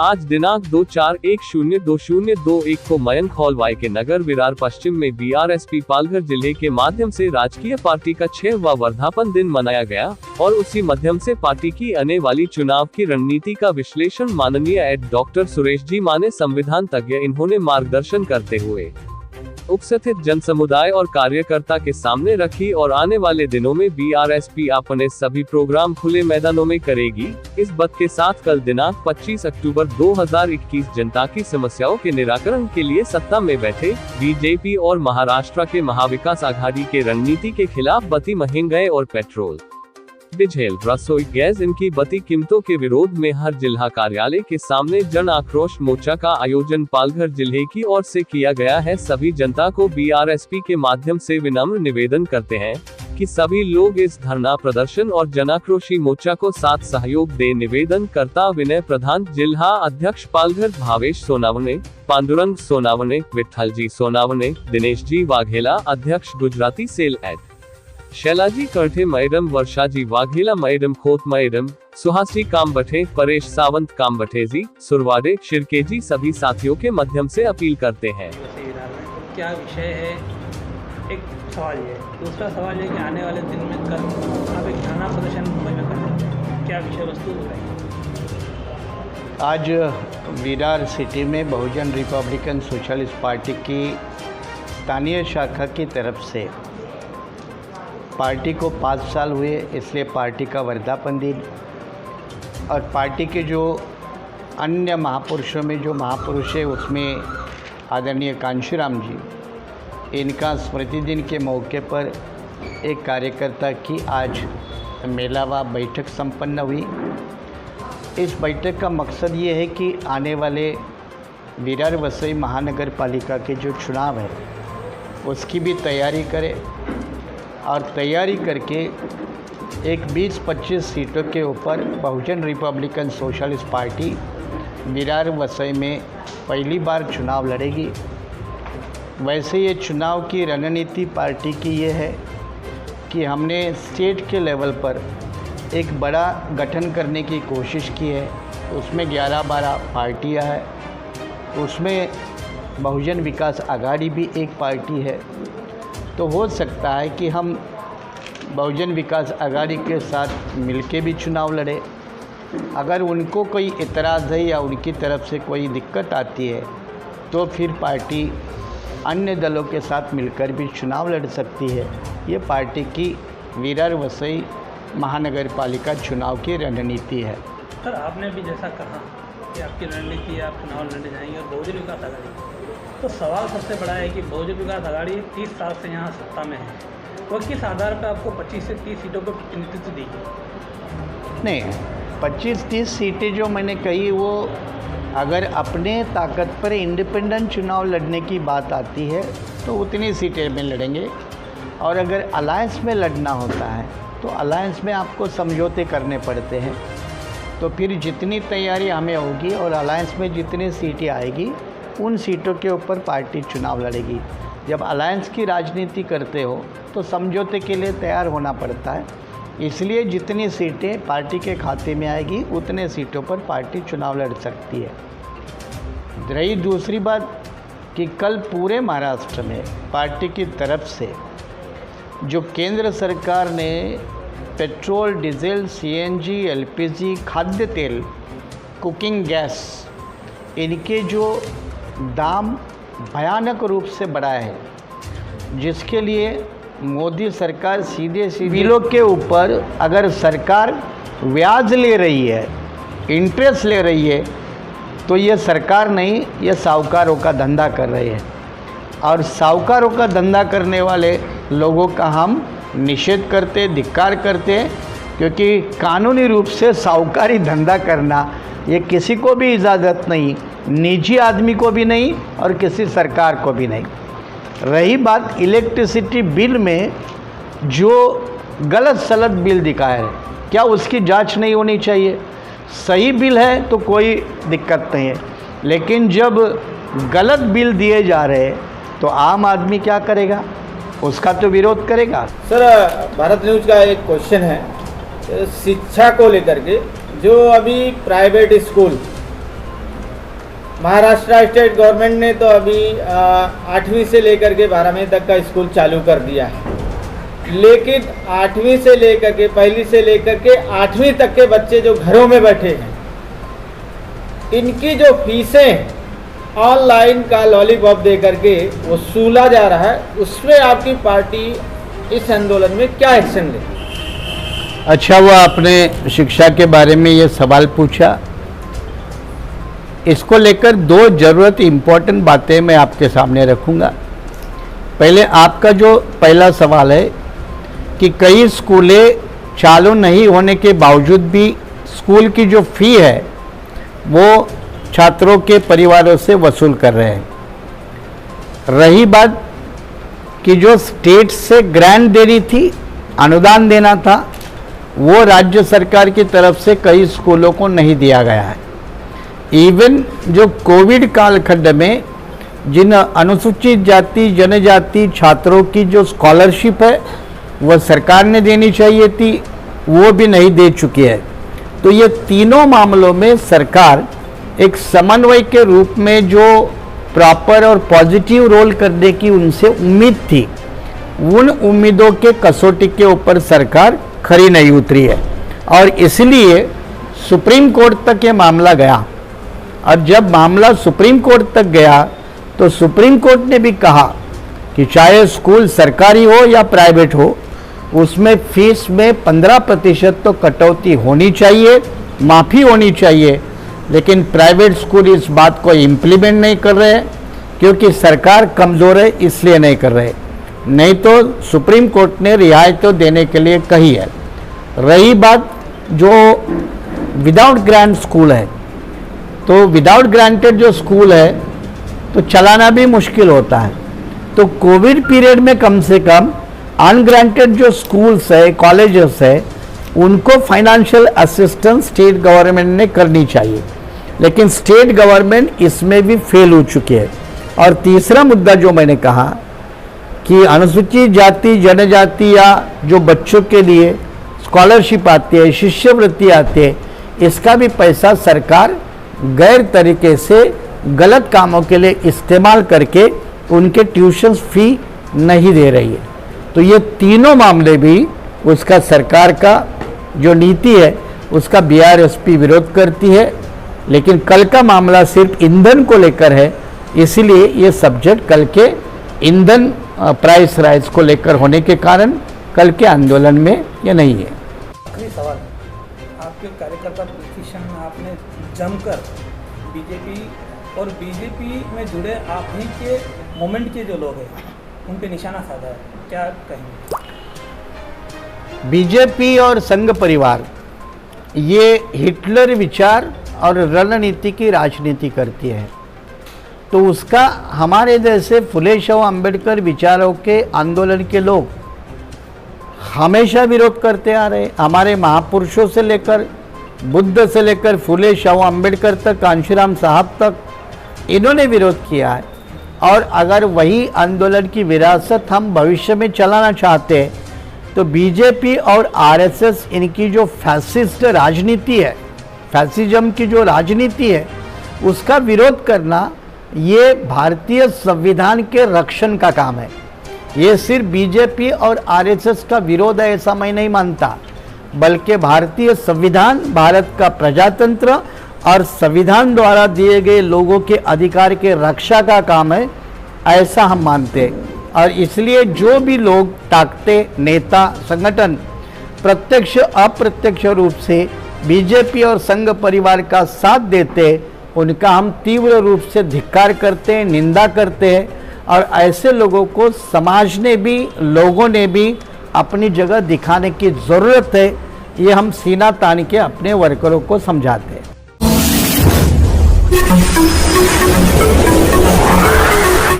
आज दिनांक 2/4/1/02021 को मयंक हॉल वाई के नगर विरार पश्चिम में बीआरएसपी पालघर जिले के माध्यम से राजकीय पार्टी का 6वां वर्धापन दिन मनाया गया और उसी माध्यम से पार्टी की आने वाली चुनाव की रणनीति का विश्लेषण माननीय डॉक्टर सुरेश जी माने संविधान तज्ञ इन्होंने मार्गदर्शन करते हुए उपस्थित जन समुदाय और कार्यकर्ता के सामने रखी और आने वाले दिनों में बीआरएसपी अपने सभी प्रोग्राम खुले मैदानों में करेगी। इस बात के साथ कल दिनांक 25 अक्टूबर 2021 जनता की समस्याओं के निराकरण के लिए सत्ता में बैठे बीजेपी और महाराष्ट्र के महाविकास आघाड़ी के रणनीति के खिलाफ बढ़ती महंगाई और पेट्रोल, डीजल, रसोई गैस इनकी बढ़ती कीमतों के विरोध में हर जिला कार्यालय के सामने जन आक्रोश मोर्चा का आयोजन पालघर जिले की ओर से किया गया है। सभी जनता को बीआरएसपी के माध्यम से विनम्र निवेदन करते हैं कि सभी लोग इस धरना प्रदर्शन और जनाक्रोशी मोर्चा को साथ सहयोग दे। निवेदन करता विनय प्रधान, जिला अध्यक्ष पालघर भावेश सोनावने, पांडुरंग सोनावने, विठल जी सोनावने, दिनेश जी वाघेला अध्यक्ष गुजराती सेल एड, शैलाजी कर्ठे मैडम, वर्षा जी वाघेला मैडम, खोत मैडम, सुहासी कामबठे, परेश सावंत कामबठेजी, सुरवाडे, शिरकेजी सभी साथियों के माध्यम से अपील करते हैं। क्या विषय है, एक सवाल ये, दूसरा सवाल ये कि आने वाले दिन में कल आप एक धरना प्रदर्शन मुंबई में करेंगे, क्या विषय वस्तु बताइए। आज विरार सिटी में बहुजन रिपब्लिकन सोशलिस्ट पार्टी की स्थानीय शाखा की तरफ से पार्टी को 5 साल हुए, इसलिए पार्टी का वर्धापन दिन और पार्टी के जो अन्य महापुरुषों में जो महापुरुष है उसमें आदरणीय कांशीराम जी, इनका स्मृति दिन के मौके पर एक कार्यकर्ता की आज मेला व बैठक संपन्न हुई। इस बैठक का मकसद ये है कि आने वाले विरार वसई महानगर पालिका के जो चुनाव है उसकी भी तैयारी करें और तैयारी करके एक 20-25 सीटों के ऊपर Bahujan Republican Socialist Party Virar Vasai में पहली बार चुनाव लड़ेगी। वैसे ये चुनाव की रणनीति पार्टी की ये है कि हमने स्टेट के लेवल पर एक बड़ा गठन करने की कोशिश की है। उसमें 11-12 पार्टियां हैं, उसमें बहुजन विकास आघाड़ी भी एक पार्टी है। तो हो सकता है कि हम बहुजन विकास आघाड़ी के साथ मिलके भी चुनाव लड़े। अगर उनको कोई इतराज़ है या उनकी तरफ से कोई दिक्कत आती है तो फिर पार्टी अन्य दलों के साथ मिलकर भी चुनाव लड़ सकती है। ये पार्टी की विरार वसई महानगर पालिका चुनाव की रणनीति है। सर, आपने भी जैसा कहा कि आपकी रणनीति है, आप चुनाव लड़ने जाएंगे और बहुजन विकास आघाड़ी, तो सवाल सबसे बड़ा है कि बहुजन विकास आघाड़ी 30 साल से यहाँ सत्ता में है, वो किस आधार पर आपको 25 से 30 सीटों पर प्रतिनिधित्व देगी? नहीं, 25-30 सीटें जो मैंने कही वो अगर अपने ताकत पर इंडिपेंडेंट चुनाव लड़ने की बात आती है तो उतनी सीटें में लड़ेंगे, और अगर अलायंस में लड़ना होता है तो अलायंस में आपको समझौते करने पड़ते हैं। तो फिर जितनी तैयारी हमें होगी और अलायंस में जितनी सीटें आएगी उन सीटों के ऊपर पार्टी चुनाव लड़ेगी। जब अलायंस की राजनीति करते हो तो समझौते के लिए तैयार होना पड़ता है, इसलिए जितनी सीटें पार्टी के खाते में आएगी उतने सीटों पर पार्टी चुनाव लड़ सकती है। रही दूसरी बात कि कल पूरे महाराष्ट्र में पार्टी की तरफ से जो केंद्र सरकार ने पेट्रोल, डीजल, सीएनजी, एलपीजी, खाद्य तेल, कुकिंग गैस, इनके जो दाम भयानक रूप से बढ़ाए हैं, जिसके लिए मोदी सरकार सीधे बिलों के ऊपर अगर सरकार ब्याज ले रही है, इंटरेस्ट ले रही है, तो ये सरकार नहीं, ये साहूकारों का धंधा कर रहे हैं। और साहूकारों का धंधा करने वाले लोगों का हम निषेध करते, धिक्कार करते हैं, क्योंकि कानूनी रूप से साहूकारी धंधा करना ये किसी को भी इजाज़त नहीं, निजी आदमी को भी नहीं और किसी सरकार को भी नहीं। रही बात इलेक्ट्रिसिटी बिल में जो गलत सलत बिल दिखाया है, क्या उसकी जांच नहीं होनी चाहिए? सही बिल है तो कोई दिक्कत नहीं है, लेकिन जब गलत बिल दिए जा रहे हैं तो आम आदमी क्या करेगा? उसका तो विरोध करेगा। सर, भारत न्यूज़ का एक क्वेश्चन है शिक्षा को लेकर के। जो अभी private school Maharashtra state government ने तो अभी 8वीं से लेकर के 12वीं तक का स्कूल चालू कर दिया है, लेकिन 8वीं से लेकर के पहली से लेकर के 8वीं तक के बच्चे जो घरों में बैठे हैं, इनकी जो फीसें ऑनलाइन का लॉलीपॉप दे करके वसूला जा रहा है, उसमें आपकी पार्टी इस आंदोलन में क्या एक्शन ले? अच्छा, वो आपने शिक्षा के बारे में ये सवाल पूछा, इसको लेकर दो ज़रूरत इम्पोर्टेंट बातें मैं आपके सामने रखूँगा। पहले आपका जो पहला सवाल है कि कई स्कूलें चालू नहीं होने के बावजूद भी स्कूल की जो फ़ी है वो छात्रों के परिवारों से वसूल कर रहे हैं। रही बात कि जो स्टेट से ग्रांट देनी थी, अनुदान देना था, वो राज्य सरकार की तरफ से कई स्कूलों को नहीं दिया गया है। इवन जो कोविड कालखंड में जिन अनुसूचित जाति जनजाति छात्रों की जो स्कॉलरशिप है वह सरकार ने देनी चाहिए थी, वो भी नहीं दे चुकी है। तो ये तीनों मामलों में सरकार एक समन्वय के रूप में जो प्रॉपर और पॉजिटिव रोल करने की उनसे उम्मीद थी, उन उम्मीदों के कसौटी के ऊपर सरकार खरी नहीं उतरी है और इसलिए सुप्रीम कोर्ट तक ये मामला गया। और जब मामला सुप्रीम कोर्ट तक गया तो सुप्रीम कोर्ट ने भी कहा कि चाहे स्कूल सरकारी हो या प्राइवेट हो, उसमें फीस में 15% तो कटौती होनी चाहिए, माफ़ी होनी चाहिए। लेकिन प्राइवेट स्कूल इस बात को इम्प्लीमेंट नहीं कर रहे हैं क्योंकि सरकार कमज़ोर है, इसलिए नहीं कर रहे। नहीं तो सुप्रीम कोर्ट ने रियायत तो देने के लिए कही है। रही बात जो विदाउट ग्रांट स्कूल है, तो विदाउट ग्रांटेड जो स्कूल है तो चलाना भी मुश्किल होता है। तो कोविड पीरियड में कम से कम अनग्रांटेड जो स्कूल्स है, कॉलेजेस है, उनको फाइनेंशियल असिस्टेंस स्टेट गवर्नमेंट ने करनी चाहिए, लेकिन स्टेट गवर्नमेंट इसमें भी फेल हो चुकी है। और तीसरा मुद्दा जो मैंने कहा कि अनुसूचित जाति जनजाति या जो बच्चों के लिए स्कॉलरशिप आती है, शिष्यवृत्ति आती है, इसका भी पैसा सरकार गैर तरीके से गलत कामों के लिए इस्तेमाल करके उनके ट्यूशन फी नहीं दे रही है। तो ये तीनों मामले भी उसका सरकार का जो नीति है उसका बीआरएसपी विरोध करती है। लेकिन कल का मामला सिर्फ ईंधन को लेकर है, इसीलिए ये सब्जेक्ट कल के ईंधन प्राइस राइज को लेकर होने के कारण कल के आंदोलन में ये नहीं है। आखिरी सवाल, आपके कार्यकर्ता पोजीशन में आपने जमकर बीजेपी और बीजेपी में जुड़े आप ही के मोमेंट के जो लोग हैं उन पे निशाना साधा है, क्या कहेंगे? बीजेपी और संघ परिवार ये हिटलर विचार और रणनीति की राजनीति करती है, तो उसका हमारे जैसे फुले शाह अम्बेडकर विचारों के आंदोलन के लोग हमेशा विरोध करते आ रहे। हमारे महापुरुषों से लेकर बुद्ध से लेकर फुले शाह अम्बेडकर तक, कांशीराम साहब तक, इन्होंने विरोध किया है। और अगर वही आंदोलन की विरासत हम भविष्य में चलाना चाहते हैं तो बीजेपी और आरएसएस इनकी जो फैसिस्ट राजनीति है, फैसिज्म की जो राजनीति है, उसका विरोध करना ये भारतीय संविधान के रक्षण का काम है। ये सिर्फ बीजेपी और आरएसएस का विरोध है ऐसा मैं नहीं मानता, बल्कि भारतीय संविधान, भारत का प्रजातंत्र और संविधान द्वारा दिए गए लोगों के अधिकार के रक्षा का काम है, ऐसा हम मानते हैं। और इसलिए जो भी लोग ताकते, नेता, संगठन प्रत्यक्ष अप्रत्यक्ष रूप से बीजेपी और संघ परिवार का साथ देते, उनका हम तीव्र रूप से धिक्कार करते हैं, निंदा करते हैं। और ऐसे लोगों को समाज ने भी, लोगों ने भी अपनी जगह दिखाने की ज़रूरत है। ये हम सीना तान के अपने वर्करों को समझाते हैं।